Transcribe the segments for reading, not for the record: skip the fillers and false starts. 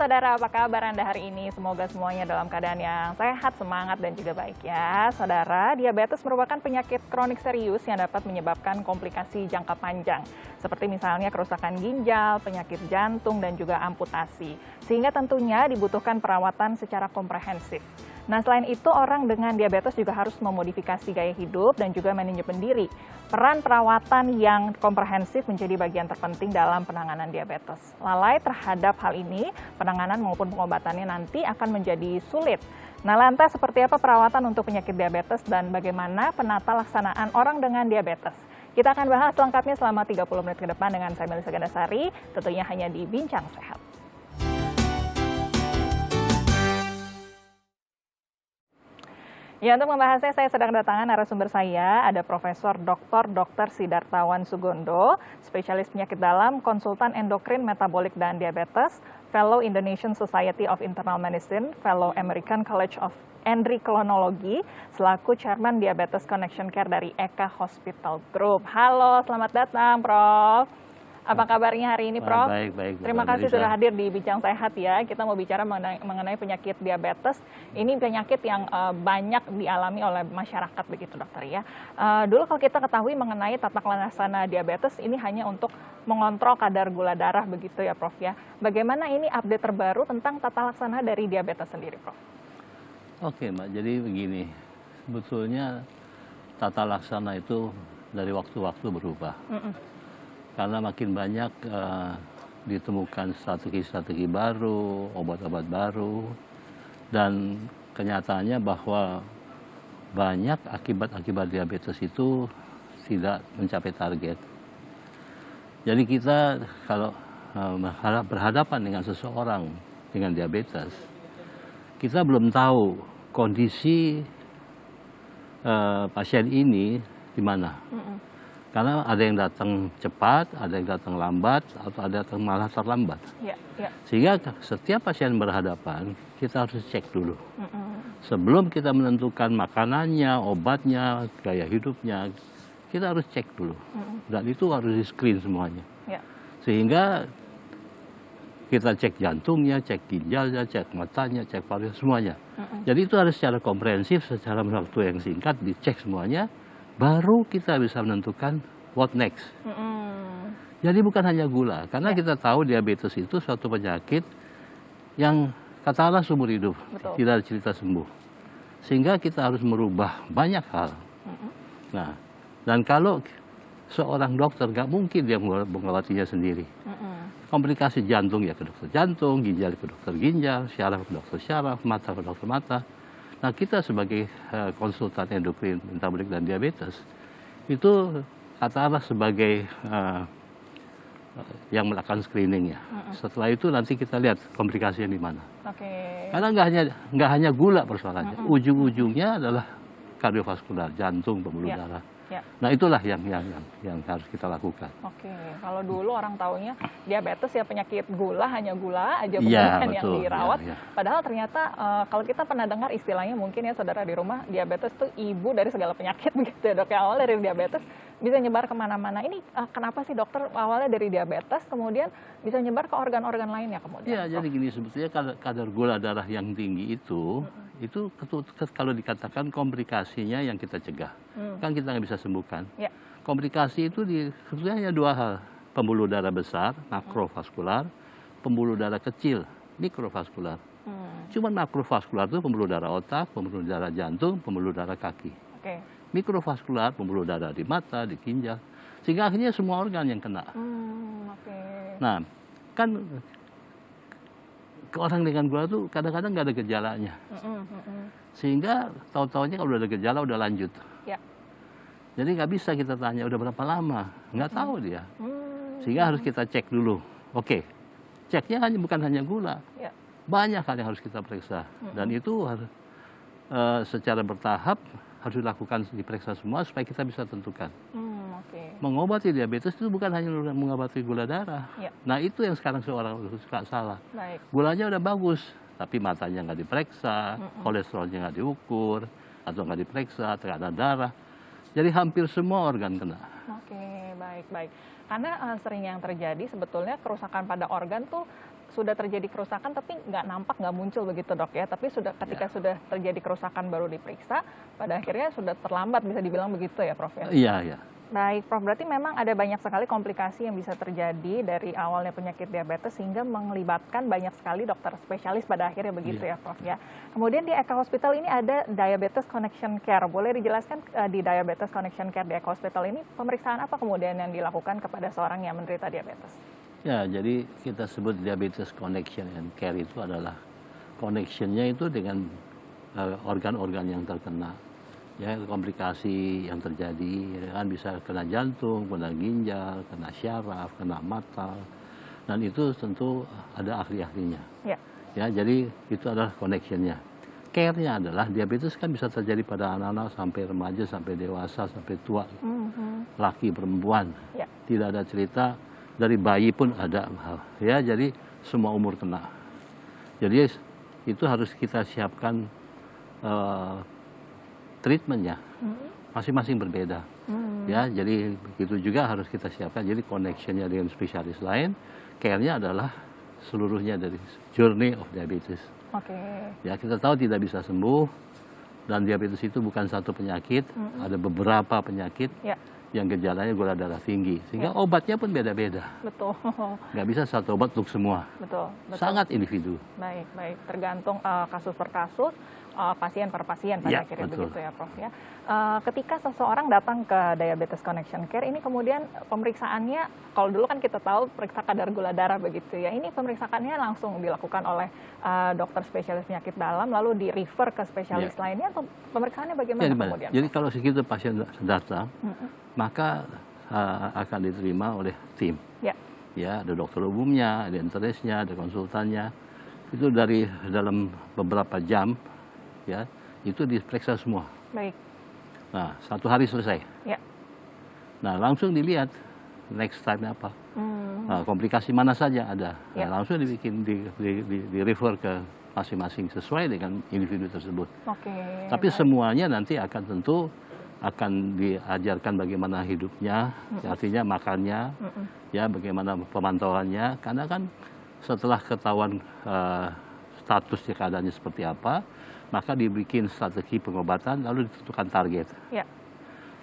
saudara, apa kabar Anda hari ini? Semoga semuanya dalam keadaan yang sehat, semangat, dan juga baik ya. Saudara, diabetes merupakan penyakit kronik serius yang dapat menyebabkan komplikasi jangka panjang, seperti misalnya kerusakan ginjal, penyakit jantung, dan juga amputasi. Sehingga tentunya dibutuhkan perawatan secara komprehensif. Nah, selain itu, orang dengan diabetes juga harus memodifikasi gaya hidup dan juga manajemen diri. Peran perawatan yang komprehensif menjadi bagian terpenting dalam penanganan diabetes. Lalai terhadap hal ini, penanganan maupun pengobatannya nanti akan menjadi sulit. Nah, lantas seperti apa perawatan untuk penyakit diabetes dan bagaimana penata laksanaan orang dengan diabetes? Kita akan bahas lengkapnya selama 30 menit ke depan dengan saya Melisa Gandasari, tentunya hanya di Bincang Sehat. Ya, untuk membahasnya saya sedang kedatangan narasumber saya, ada Profesor Dr. Sidartawan Sugondo, spesialis penyakit dalam, konsultan endokrin, metabolik, dan diabetes, Fellow Indonesian Society of Internal Medicine, Fellow American College of Endokrinologi, selaku Chairman Diabetes Connection Care dari Eka Hospital Group. Halo, selamat datang, Prof. Apa kabarnya hari ini, Prof? Baik. Terima kasih sudah hadir di Bincang Sehat ya. Kita mau bicara mengenai penyakit diabetes. Ini penyakit yang banyak dialami oleh masyarakat begitu, dokter ya. Dulu kalau kita ketahui mengenai tata laksana diabetes, ini hanya untuk mengontrol kadar gula darah begitu ya, Prof ya. Bagaimana ini update terbaru tentang tata laksana dari diabetes sendiri, Prof? Oke, Mbak. Jadi begini, sebetulnya tata laksana itu dari waktu-waktu berubah. Karena makin banyak ditemukan strategi-strategi baru, obat-obat baru, dan kenyataannya bahwa banyak akibat-akibat diabetes itu tidak mencapai target. Jadi kita kalau berhadapan dengan seseorang dengan diabetes, kita belum tahu kondisi pasien ini di mana. Karena ada yang datang cepat, ada yang datang lambat, atau ada yang malah terlambat. Sehingga setiap pasien berhadapan, kita harus cek dulu. Sebelum kita menentukan makanannya, obatnya, gaya hidupnya, kita harus cek dulu. Dan itu harus di-screen semuanya. Sehingga kita cek jantungnya, cek ginjalnya, cek matanya, cek paru, semuanya. Jadi itu harus secara komprehensif, secara waktu yang singkat, dicek semuanya. Baru kita bisa menentukan what next. Jadi bukan hanya gula, karena kita tahu diabetes itu suatu penyakit yang katakanlah seumur hidup, tidak ada cerita sembuh. Sehingga kita harus merubah banyak hal. Nah, dan kalau seorang dokter nggak mungkin dia mengobatinya sendiri. Komplikasi jantung ya ke dokter jantung, ginjal ke dokter ginjal, syaraf ke dokter syaraf, mata ke dokter mata. Nah, kita sebagai konsultan endokrin, metabolik, dan diabetes, itu katakanlah sebagai yang melakukan screening ya. Setelah itu nanti kita lihat komplikasinya di mana. Karena nggak hanya gula persoalannya, ujung-ujungnya adalah kardiovaskular, jantung, pembuluh darah. Nah, itulah yang harus kita lakukan. Kalau dulu orang taunya diabetes ya penyakit gula, hanya gula aja bukan yang dirawat. Padahal ternyata kalau kita pernah dengar istilahnya mungkin ya saudara di rumah, diabetes itu ibu dari segala penyakit begitu ya dok. Awal dari diabetes bisa nyebar kemana-mana. Ini kenapa sih dokter awalnya dari diabetes kemudian bisa nyebar ke organ-organ lainnya kemudian? Ya, jadi gini, sebetulnya kadar gula darah yang tinggi itu kalau dikatakan komplikasinya yang kita cegah, kan kita nggak bisa sembuhkan. Komplikasi itu sebetulnya hanya dua hal, pembuluh darah besar, makrovaskular, pembuluh darah kecil, mikrovaskular. Cuman makrovaskular itu pembuluh darah otak, pembuluh darah jantung, pembuluh darah kaki. Mikrovaskular, pembuluh darah di mata, di ginjal, sehingga akhirnya semua organ yang kena. Nah, kan orang dengan gula tuh kadang-kadang nggak ada gejalanya, sehingga tahu-tahunya kalau udah ada gejala udah lanjut. Jadi nggak bisa kita tanya udah berapa lama, nggak tahu dia. Sehingga harus kita cek dulu. Ceknya bukan hanya gula, banyak hal yang harus kita periksa, dan itu harus secara bertahap harus dilakukan, diperiksa semua supaya kita bisa tentukan. Mengobati diabetes itu bukan hanya mengobati gula darah. Nah, itu yang sekarang seorang suka salah. Gulanya udah bagus, tapi matanya nggak diperiksa, kolesterolnya nggak diukur, atau nggak diperiksa, tekanan darah. Jadi hampir semua organ kena. Baik. Karena sering yang terjadi sebetulnya kerusakan pada organ tuh sudah terjadi kerusakan tapi nggak nampak, nggak muncul begitu dok ya, tapi ketika sudah terjadi kerusakan baru diperiksa, pada akhirnya sudah terlambat bisa dibilang begitu ya Prof ya? Iya. Baik Prof, berarti memang ada banyak sekali komplikasi yang bisa terjadi dari awalnya penyakit diabetes sehingga melibatkan banyak sekali dokter spesialis pada akhirnya begitu ya Prof ya. Kemudian di Eka Hospital ini ada Diabetes Connection Care, boleh dijelaskan di Diabetes Connection Care di Eka Hospital ini pemeriksaan apa kemudian yang dilakukan kepada seorang yang menderita diabetes? Ya, jadi kita sebut Diabetes Connection and Care itu adalah connection-nya itu dengan organ-organ yang terkena. Ya, komplikasi yang terjadi kan bisa kena jantung, kena ginjal, kena syaraf, kena mata. Dan itu tentu ada ahli-ahlinya. Ya, jadi itu adalah connection-nya. Care-nya adalah diabetes kan bisa terjadi pada anak-anak sampai remaja, sampai dewasa, sampai tua. Laki, perempuan. Tidak ada cerita dari bayi pun ada. Ya, jadi semua umur kena. Jadi itu harus kita siapkan treatmentnya. Masing-masing berbeda. Ya, jadi begitu juga harus kita siapkan. Jadi connection-nya dengan spesialis lain, care-nya adalah seluruhnya dari journey of diabetes. Ya, kita tahu tidak bisa sembuh dan diabetes itu bukan satu penyakit, ada beberapa penyakit. Yang gejalanya gula darah tinggi, sehingga obatnya pun beda-beda. Betul. Nggak bisa satu obat untuk semua. Betul. Sangat individu. Baik. Tergantung kasus per kasus, pasien per pasien pada akhirnya begitu ya Prof ya. Ketika seseorang datang ke Diabetes Connection Care, ini kemudian pemeriksaannya, kalau dulu kan kita tahu periksa kadar gula darah begitu ya, ini pemeriksaannya langsung dilakukan oleh dokter spesialis penyakit dalam, lalu di-refer ke spesialis lainnya, atau pemeriksaannya bagaimana kemudian? Jadi kalau segitu pasien datang, maka akan diterima oleh tim. Ya, ada dokter umumnya, ada internistnya, ada konsultannya. Itu dari dalam beberapa jam, ya, itu diperiksa semua. Baik. Nah, 1 hari selesai. Nah, langsung dilihat next time apa. Nah, komplikasi mana saja ada. Nah, langsung dibikin di refer ke masing-masing sesuai dengan individu tersebut. Tapi semuanya nanti akan diajarkan bagaimana hidupnya, artinya makannya, ya, bagaimana pemantauannya. Karena kan setelah ketahuan statusnya keadaannya seperti apa, maka dibikin strategi pengobatan lalu ditentukan target.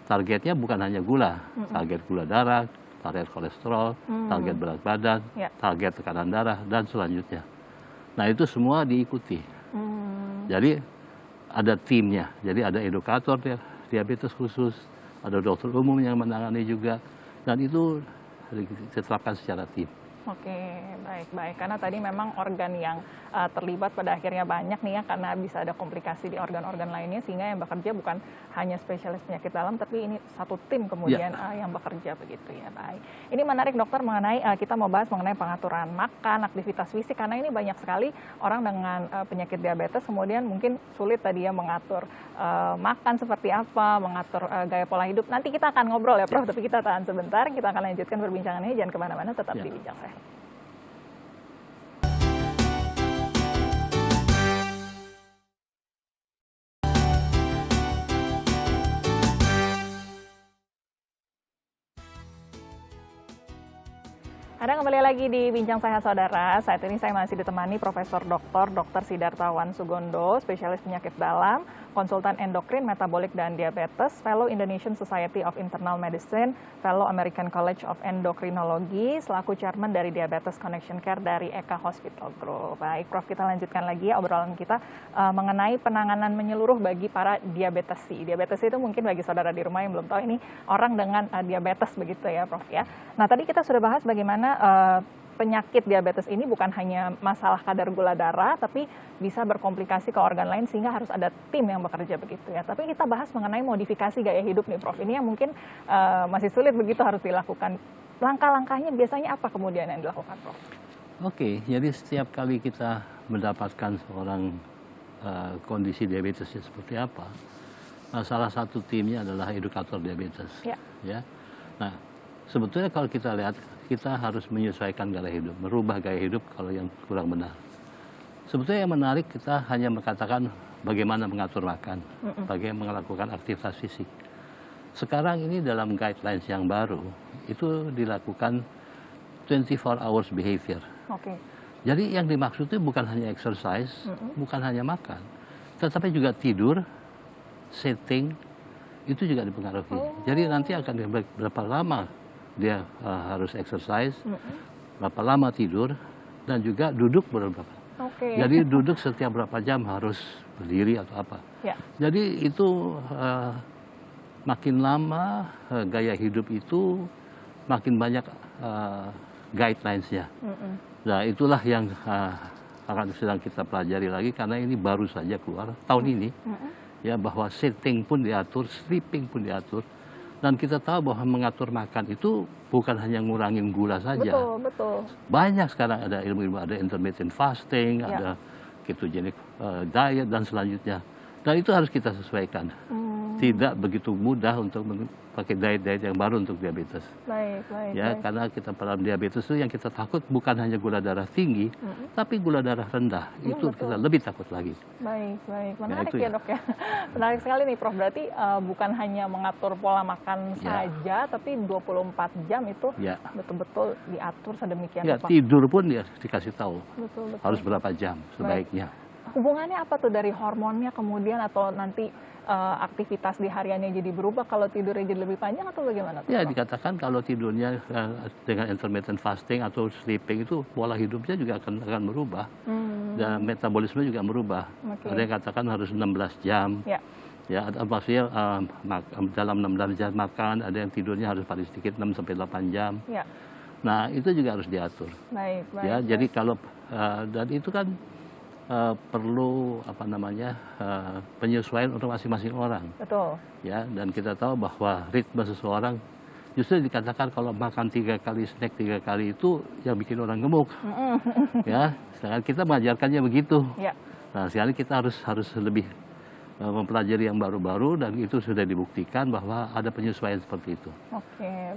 Targetnya bukan hanya gula, target gula darah, target kolesterol, target berat badan, target tekanan darah, dan selanjutnya. Nah, itu semua diikuti. Jadi ada timnya, jadi ada edukator diabetes khusus, ada dokter umum yang menangani juga, dan itu diterapkan secara tim. Baik. Karena tadi memang organ yang terlibat pada akhirnya banyak nih ya, karena bisa ada komplikasi di organ-organ lainnya, sehingga yang bekerja bukan hanya spesialis penyakit dalam, tapi ini satu tim kemudian yang bekerja begitu ya. Baik. Ini menarik dokter mengenai kita mau bahas mengenai pengaturan makan, aktivitas fisik, karena ini banyak sekali orang dengan penyakit diabetes kemudian mungkin sulit tadi ya mengatur makan seperti apa, mengatur gaya pola hidup. Nanti kita akan ngobrol ya Prof, tapi kita tahan sebentar, kita akan lanjutkan perbincangannya, jangan kemana-mana, tetap di Bincang Sehat. Anda kembali lagi di Bincang Sehat Saudara. Saat ini saya masih ditemani Profesor Dr. Sidartawan Sugondo, spesialis penyakit dalam, konsultan endokrin, metabolik, dan diabetes, Fellow Indonesian Society of Internal Medicine, Fellow American College of Endocrinology, selaku chairman dari Diabetes Connection Care dari Eka Hospital Group. Baik, Prof, kita lanjutkan lagi ya obrolan kita mengenai penanganan menyeluruh bagi para diabetesi. Diabetes itu mungkin bagi saudara di rumah yang belum tahu, ini orang dengan diabetes begitu ya Prof ya. Nah, tadi kita sudah bahas bagaimana penyakit diabetes ini bukan hanya masalah kadar gula darah, tapi bisa berkomplikasi ke organ lain, sehingga harus ada tim yang bekerja begitu ya. Tapi kita bahas mengenai modifikasi gaya hidup nih Prof. Ini yang mungkin masih sulit begitu harus dilakukan. Langkah-langkahnya biasanya apa kemudian yang dilakukan Prof? Jadi setiap kali kita mendapatkan seorang kondisi diabetesnya seperti apa, salah satu timnya adalah edukator diabetes. Ya. Nah, sebetulnya kalau kita lihat, kita harus menyesuaikan gaya hidup, merubah gaya hidup kalau yang kurang benar. Sebetulnya yang menarik, kita hanya mengatakan bagaimana mengatur makan, bagaimana melakukan aktivitas fisik. Sekarang ini dalam guidelines yang baru, itu dilakukan 24 hours behavior. Jadi yang dimaksud itu bukan hanya exercise, bukan hanya makan, tetapi juga tidur, setting, itu juga dipengaruhi. Jadi nanti akan berapa lama dia harus exercise, berapa lama tidur, dan juga duduk berapa. Jadi duduk setiap berapa jam harus berdiri atau apa. Jadi itu makin lama gaya hidup itu makin banyak guidelines-nya. Nah itulah yang akan sedang kita pelajari lagi karena ini baru saja keluar tahun ini. Ya bahwa sitting pun diatur, sleeping pun diatur, dan kita tahu bahwa mengatur makan itu bukan hanya ngurangin gula saja. Betul. Banyak sekarang ada ilmu-ilmu, ada intermittent fasting, ada ketogenic diet dan selanjutnya. Dan itu harus kita sesuaikan. Tidak begitu mudah untuk pakai diet yang baru untuk diabetes. Baik. Karena kita pada diabetes itu yang kita takut bukan hanya gula darah tinggi, tapi gula darah rendah. Itu kita lebih takut lagi. Baik. Menarik ya dok ya. Menarik sekali nih Prof. Berarti bukan hanya mengatur pola makan saja, tapi 24 jam itu betul-betul diatur sedemikian rupa. Tidur pun dia dikasih tahu. Betul. Harus berapa jam sebaiknya. Hubungannya apa tuh dari hormonnya kemudian atau nanti aktivitas di hariannya jadi berubah kalau tidurnya jadi lebih panjang atau bagaimana? Ya dikatakan kalau tidurnya dengan intermittent fasting atau sleeping itu pola hidupnya juga akan berubah dan metabolisme juga berubah. Ada yang katakan harus 16 jam. Maksudnya dalam 16 jam makan, ada yang tidurnya harus paling sedikit 6 sampai 8 jam. Nah itu juga harus diatur. Jadi kalau dan itu kan perlu penyesuaian untuk masing-masing orang. Betul. Dan kita tahu bahwa ritme seseorang justru dikatakan kalau makan 3 kali, snack 3 kali itu yang bikin orang gemuk. Sedangkan kita mengajarkannya begitu. Nah, sekarang kita harus lebih mempelajari yang baru-baru dan itu sudah dibuktikan bahwa ada penyesuaian seperti itu.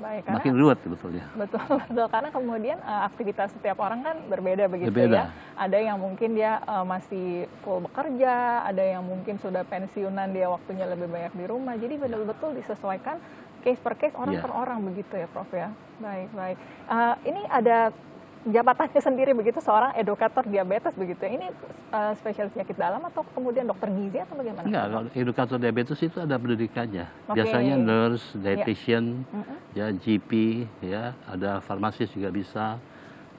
Baik. Makin ruwet sebetulnya. Betul. Karena kemudian aktivitas setiap orang kan berbeda begitu ya. Ada yang mungkin dia masih full bekerja, ada yang mungkin sudah pensiunan dia waktunya lebih banyak di rumah. Jadi betul-betul disesuaikan case per case, orang per orang begitu ya Prof ya. Baik. Ini ada jabatannya sendiri begitu, seorang edukator diabetes begitu. Ini spesialis penyakit dalam atau kemudian dokter gizi atau bagaimana? Enggak, kalau edukator diabetes itu ada pendidikannya. Biasanya nurse, dietitian, GP, ada farmasis juga bisa,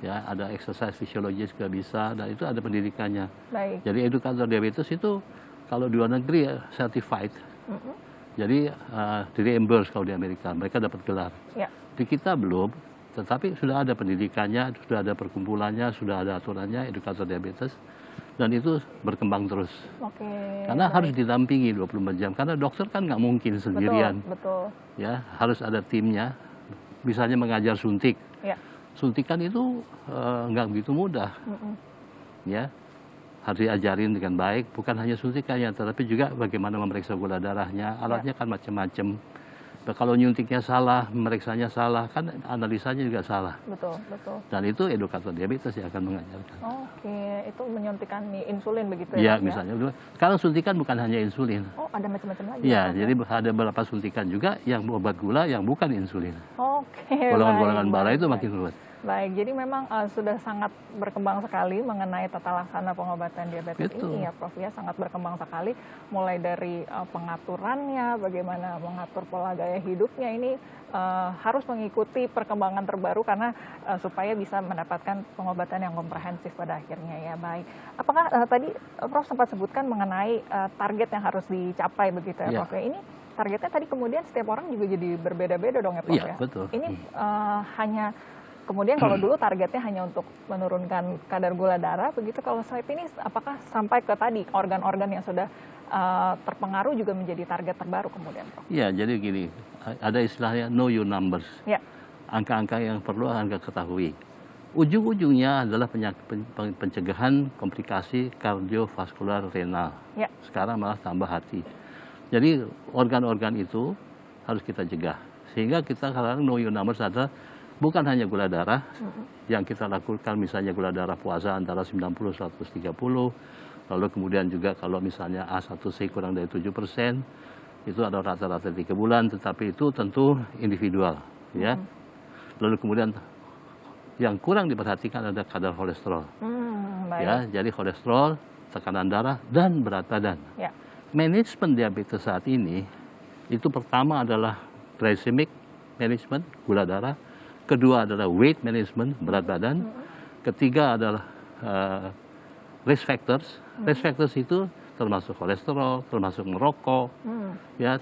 ada exercise physiologist juga bisa, dan itu ada pendidikannya. Jadi edukator diabetes itu kalau di luar negeri certified. Jadi di reimburse kalau di Amerika, mereka dapat gelar. Di kita belum. Tetapi sudah ada pendidikannya, sudah ada perkumpulannya, sudah ada aturannya, edukator diabetes, dan itu berkembang terus. Karena harus didampingi 24 jam, karena dokter kan nggak mungkin sendirian. Betul. Harus ada timnya, misalnya mengajar suntik. Suntikan itu nggak begitu mudah. Harus diajarin dengan baik, bukan hanya suntikannya, tetapi juga bagaimana memeriksa gula darahnya, alatnya kan macam-macam. Kalau nyuntiknya salah, memeriksanya salah, kan analisanya juga salah. Betul. Dan itu edukator diabetes yang akan mengajarkan. Itu menyuntikkan insulin begitu ya? Misalnya. Sekarang suntikan bukan hanya insulin. Ada macam-macam lagi. Jadi ada beberapa suntikan juga yang obat gula yang bukan insulin. Golongan-golongan bara itu makin ruwet. Baik, jadi memang sudah sangat berkembang sekali mengenai tata laksana pengobatan diabetes ini ya Prof ya, sangat berkembang sekali mulai dari pengaturannya, bagaimana mengatur pola gaya hidupnya ini harus mengikuti perkembangan terbaru karena supaya bisa mendapatkan pengobatan yang komprehensif pada akhirnya ya. Baik, apakah tadi Prof sempat sebutkan mengenai target yang harus dicapai begitu ya Prof ya, ini targetnya tadi kemudian setiap orang juga jadi berbeda-beda dong ya Prof ya? Betul. Ini hanya kemudian kalau dulu targetnya hanya untuk menurunkan kadar gula darah, begitu kalau saat ini apakah sampai ke tadi organ-organ yang sudah terpengaruh juga menjadi target terbaru kemudian? Jadi gini, ada istilahnya know your numbers. Angka-angka yang perlu Anda ketahui. Ujung-ujungnya adalah pencegahan komplikasi kardiovaskular renal. Sekarang malah tambah hati. Jadi organ-organ itu harus kita cegah. Sehingga kita sekarang know your numbers adalah bukan hanya gula darah yang kita lakukan, misalnya gula darah puasa antara 90-130, lalu kemudian juga kalau misalnya A1C kurang dari 7%, itu ada rata-rata 3 bulan, tetapi itu tentu individual. Lalu kemudian yang kurang diperhatikan adalah kadar kolesterol. Baik. Ya, jadi kolesterol, tekanan darah, dan berat badan. Ya. Manajemen diabetes saat ini itu pertama adalah glycemic management, gula darah. Kedua adalah weight management, berat badan. Ketiga adalah risk factors. Risk factors itu termasuk kolesterol, termasuk merokok, ya.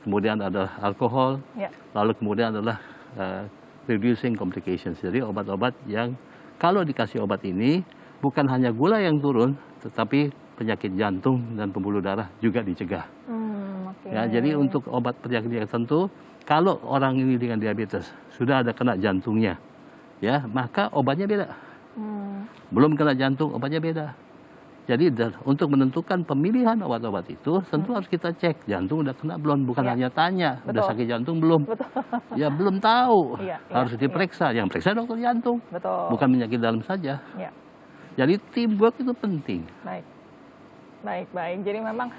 Kemudian ada alkohol, lalu kemudian adalah reducing complications. Jadi obat-obat yang kalau dikasih obat ini bukan hanya gula yang turun, tetapi penyakit jantung dan pembuluh darah juga dicegah. Ya, jadi untuk obat penyakit tertentu, kalau orang ini dengan diabetes sudah ada kena jantungnya, ya maka obatnya beda. Belum kena jantung, obatnya beda. Jadi untuk menentukan pemilihan obat-obat itu, tentu harus kita cek jantung udah kena belum, bukan hanya tanya udah sakit jantung belum. Ya belum tahu, harus diperiksa. Yang periksa dokter jantung, bukan penyakit dalam saja. Jadi teamwork itu penting. Baik. Jadi memang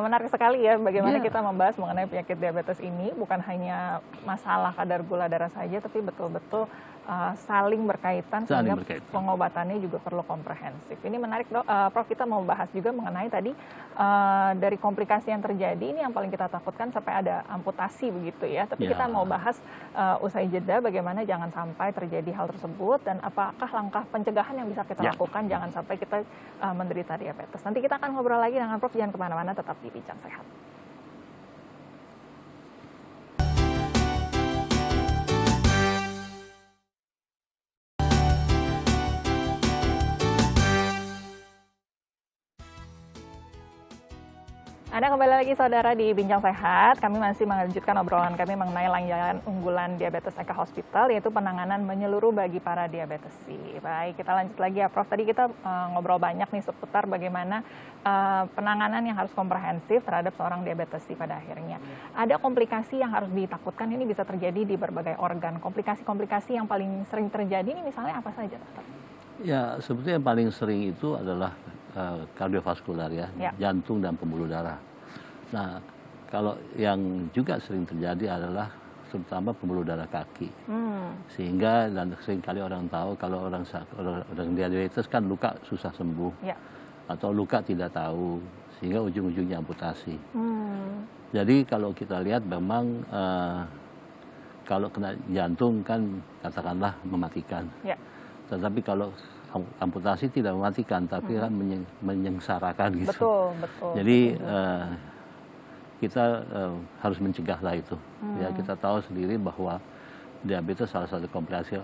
menarik sekali ya bagaimana kita membahas mengenai penyakit diabetes ini, bukan hanya masalah kadar gula darah saja, tapi betul-betul saling berkaitan sehingga pengobatannya juga perlu komprehensif. Ini menarik, Prof, kita mau bahas juga mengenai tadi dari komplikasi yang terjadi, ini yang paling kita takutkan sampai ada amputasi begitu ya. Tapi kita mau bahas usai jeda bagaimana jangan sampai terjadi hal tersebut dan apakah langkah pencegahan yang bisa kita lakukan jangan sampai kita menderita diabetes. Nanti kita akan ngobrol lagi dengan Prof, jangan kemana-mana, tetap di Bincang Sehat. Anda kembali lagi saudara di Bincang Sehat. Kami masih melanjutkan obrolan kami mengenai layang unggulan Diabetes Eka Hospital, yaitu penanganan menyeluruh bagi para diabetesi. Baik, kita lanjut lagi ya Prof. Tadi kita ngobrol banyak nih seputar bagaimana penanganan yang harus komprehensif terhadap seorang diabetesi pada akhirnya. Ada komplikasi yang harus ditakutkan, ini bisa terjadi di berbagai organ. Komplikasi-komplikasi yang paling sering terjadi ini misalnya apa saja, dokter? Ya, sebetulnya yang paling sering itu adalah kardiovaskular ya, jantung dan pembuluh darah. Nah, kalau yang juga sering terjadi adalah terutama pembuluh darah kaki. Sehingga dan seringkali orang tahu kalau orang diabetes kan luka susah sembuh. Atau luka tidak tahu sehingga ujung-ujungnya amputasi. Jadi kalau kita lihat memang kalau kena jantung kan katakanlah mematikan. Tetapi kalau amputasi tidak mematikan, tapi kan menyengsarakan gitu. Betul. Jadi kita harus mencegahlah itu. Ya, kita tahu sendiri bahwa diabetes salah satu komplikasi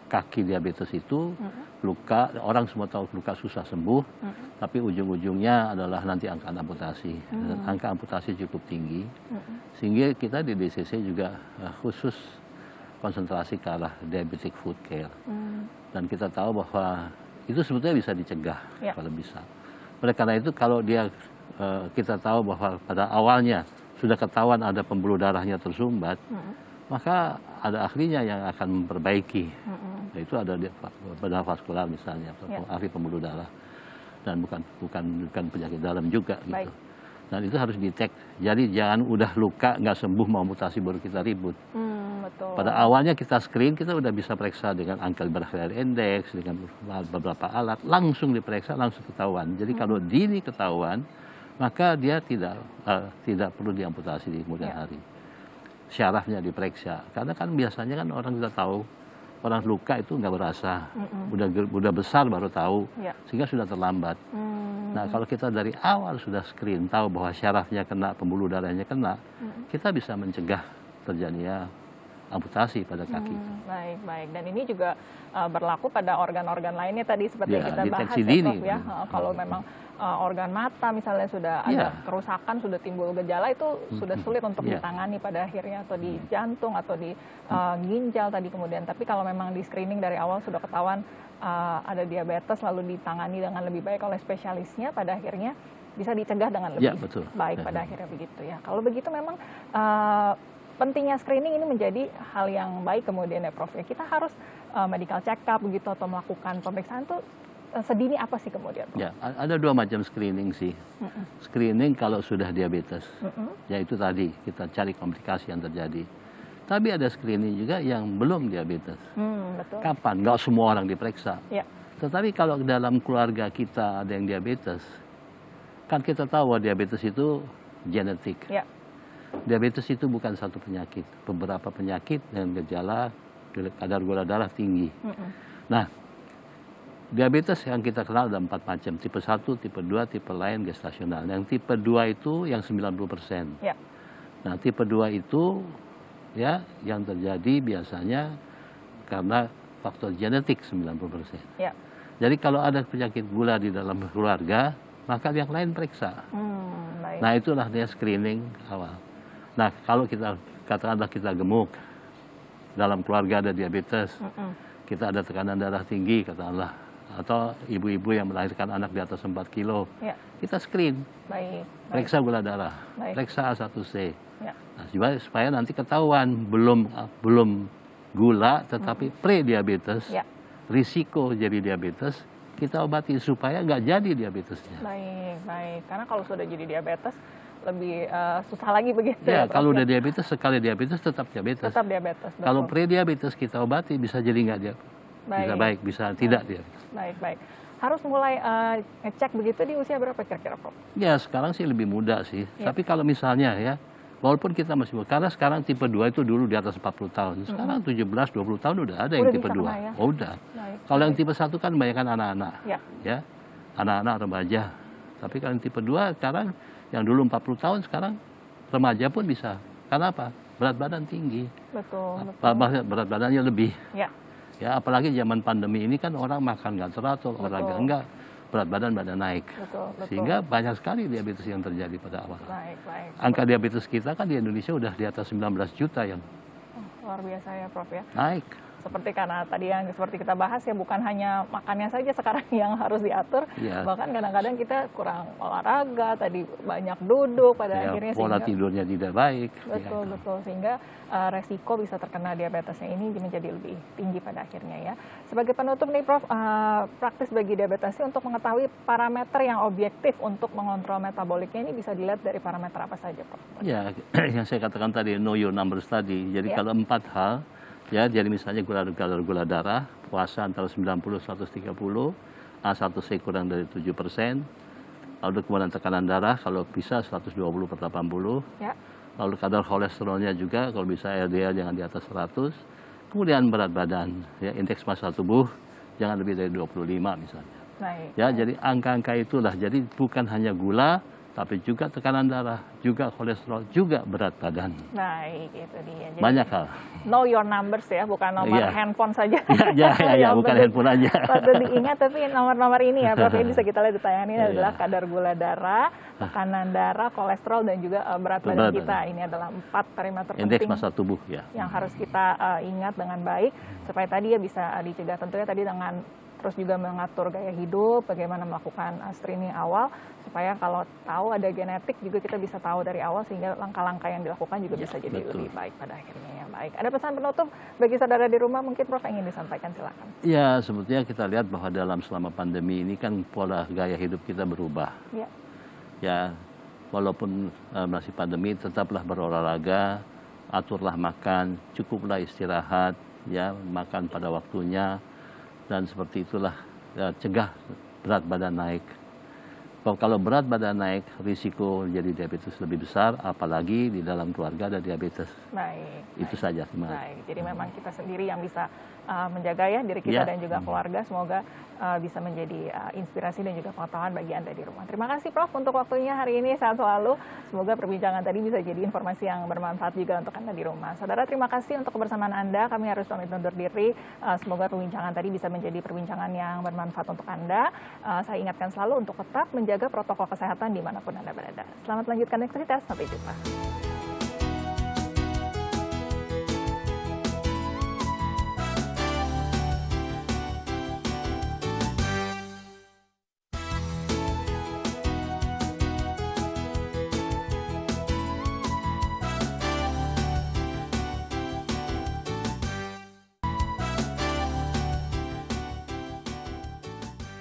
kaki diabetes itu luka. Orang semua tahu luka susah sembuh, tapi ujung-ujungnya adalah nanti angka amputasi. Dan angka amputasi cukup tinggi, sehingga kita di DCC juga khusus konsentrasi ke arah diabetic foot care. Dan kita tahu bahwa itu sebetulnya bisa dicegah kalau bisa. Oleh karena itu kalau kita tahu bahwa pada awalnya sudah ketahuan ada pembuluh darahnya tersumbat, maka ada ahlinya yang akan memperbaiki. Itu ada bedah vaskular misalnya, ahli pembuluh darah, dan bukan penyakit dalam juga gitu. Dan itu harus dicek. Jadi jangan udah luka nggak sembuh mau amputasi baru kita ribut. Pada awalnya kita screen, kita udah bisa periksa dengan angka berat indeks, dengan beberapa alat, langsung diperiksa, langsung ketahuan. Jadi kalau dini ketahuan, maka dia tidak perlu diamputasi di kemudian hari. Syarafnya diperiksa, karena kan biasanya kan orang sudah tahu, orang luka itu nggak berasa, udah besar baru tahu, sehingga sudah terlambat. Nah kalau kita dari awal sudah screen, tahu bahwa syarafnya kena, pembuluh darahnya kena, kita bisa mencegah terjadinya amputasi pada kaki. Baik. Dan ini juga berlaku pada organ-organ lainnya tadi seperti yang kita bahas ya, dini. Prof ya. Kalau memang organ mata misalnya sudah ada kerusakan, sudah timbul gejala, itu sudah sulit untuk ditangani pada akhirnya, atau di jantung atau di ginjal tadi kemudian. Tapi kalau memang di screening dari awal sudah ketahuan ada diabetes lalu ditangani dengan lebih baik oleh spesialisnya, pada akhirnya bisa dicegah dengan lebih baik pada akhirnya begitu ya. Kalau begitu memang pentingnya screening ini menjadi hal yang baik kemudian ya Prof ya. Kita harus medical check up begitu atau melakukan pemeriksaan tuh sedini apa sih kemudian Prof? Ya, ada dua macam screening sih. Screening kalau sudah diabetes, yaitu tadi kita cari komplikasi yang terjadi. Tapi ada screening juga yang belum diabetes. Betul. Kapan? Nggak semua orang diperiksa. Ya. Tetapi kalau dalam keluarga kita ada yang diabetes, kan kita tahu bahwa diabetes itu genetik. Ya. Diabetes itu bukan satu penyakit, beberapa penyakit dengan gejala kadar gula darah tinggi. Nah, diabetes yang kita kenal ada 4 macam, tipe 1, tipe 2, tipe lain gestasional. Yang tipe 2 itu yang 90%. Ya. Nah, tipe 2 itu ya yang terjadi biasanya karena faktor genetik 90%. Ya. Jadi kalau ada penyakit gula di dalam keluarga, maka yang lain periksa. Baik. Nah, itulah dia screening awal. Nah, kalau kita katakanlah kita gemuk, dalam keluarga ada diabetes, kita ada tekanan darah tinggi katakanlah, atau ibu-ibu yang melahirkan anak di atas 4 kilo, Ya. kita screen, Baik. periksa gula darah, Baik. periksa A1C. Ya. Nah, supaya nanti ketahuan belum gula tetapi pre-diabetes, Ya. risiko jadi diabetes, kita obati supaya nggak jadi diabetesnya. Baik. Karena kalau sudah jadi diabetes, lebih susah lagi begitu Ya, Prof, kalau udah diabetes, sekali diabetes tetap diabetes. Tetap diabetes. Betul. Kalau pre-diabetes kita obati bisa jadi nggak diabetes. Bisa baik, bisa tidak diabetes. Baik. Harus mulai ngecek begitu di usia berapa kira-kira, Prof? Ya, sekarang sih lebih muda sih. Ya. Tapi kalau misalnya ya, walaupun kita masih muda, karena sekarang tipe 2 itu dulu di atas 40 tahun. Sekarang 17-20 tahun udah ada yang Udah tipe bisa 2. kena ya? Oh, udah. Baik. Kalau yang tipe 1 kan kebanyakan anak-anak. Ya. Anak-anak remaja. Tapi kalau yang tipe 2 sekarang yang dulu 40 tahun sekarang remaja pun bisa. Karena apa? Berat badan tinggi. Betul. Berat badannya lebih. Ya. Ya, apalagi zaman pandemi ini kan orang makan nggak teratur, olahraga enggak, berat badan naik. Betul. Sehingga banyak sekali diabetes yang terjadi pada awal. Baik. Angka diabetes kita kan di Indonesia udah di atas 19 juta yang Luar biasa ya, Prof ya. naik. Seperti karena tadi yang seperti kita bahas ya, bukan hanya makannya saja sekarang yang harus diatur, bahkan kadang-kadang kita kurang olahraga, tadi banyak duduk pada akhirnya pola tidurnya tidak baik. Betul, sehingga resiko bisa terkena diabetesnya ini menjadi lebih tinggi pada akhirnya ya. Sebagai penutup nih Prof, praktis bagi diabetesnya untuk mengetahui parameter yang objektif untuk mengontrol metaboliknya ini bisa dilihat dari parameter apa saja, Prof? Ya, yang saya katakan tadi, know your numbers tadi. Jadi kalau 4 hal, ya, jadi misalnya gula darah, puasa antara 90-130, A1C kurang dari 7%, lalu kemudian tekanan darah kalau bisa 120/80, ya. Lalu kadar kolesterolnya juga kalau bisa LDL jangan di atas 100, kemudian berat badan, ya, indeks massa tubuh jangan lebih dari 25 misalnya. Ya, jadi angka-angka itulah, jadi bukan hanya gula, tapi juga tekanan darah, juga kolesterol, juga berat badan. Baik, itu dia. Jadi, banyak hal. Know your numbers ya, bukan nomor handphone saja. Ya, bukan handphone aja. Patut diingat, tapi nomor-nomor ini ya, Prof, bisa kita lihat di tayangan ini adalah kadar gula darah, tekanan darah, kolesterol, dan juga berat badan kita. Ini adalah 4 parameter penting. Indeks massa tubuh ya. Yang harus kita ingat dengan baik, supaya tadi ya bisa dicegah. Tentunya tadi dengan terus juga mengatur gaya hidup, bagaimana melakukan screening awal, supaya kalau tahu ada genetik juga kita bisa tahu dari awal, sehingga langkah-langkah yang dilakukan juga bisa jadi lebih baik pada akhirnya ya. Baik, ada pesan penutup bagi saudara di rumah mungkin Prof ingin disampaikan, silakan. Ya, sebetulnya kita lihat bahwa selama pandemi ini kan pola gaya hidup kita berubah. Ya, walaupun masih pandemi, tetaplah berolahraga, aturlah makan, cukuplah istirahat, ya, makan pada waktunya. Dan seperti itulah, ya, cegah berat badan naik. Kalau berat badan naik, risiko jadi diabetes lebih besar, apalagi di dalam keluarga ada diabetes. Itu saja. Baik, jadi memang kita sendiri yang bisa menjaga ya diri kita dan juga keluarga. Semoga bisa menjadi inspirasi dan juga pengetahuan bagi Anda di rumah. Terima kasih Prof untuk waktunya hari ini, sehat selalu. Semoga perbincangan tadi bisa jadi informasi yang bermanfaat juga untuk Anda di rumah. Saudara, terima kasih untuk kebersamaan Anda. Kami harus pamit undur diri. Semoga perbincangan tadi bisa menjadi perbincangan yang bermanfaat untuk Anda. Saya ingatkan selalu untuk tetap menjaga protokol kesehatan dimanapun Anda berada. Selamat melanjutkan aktivitas, sampai jumpa.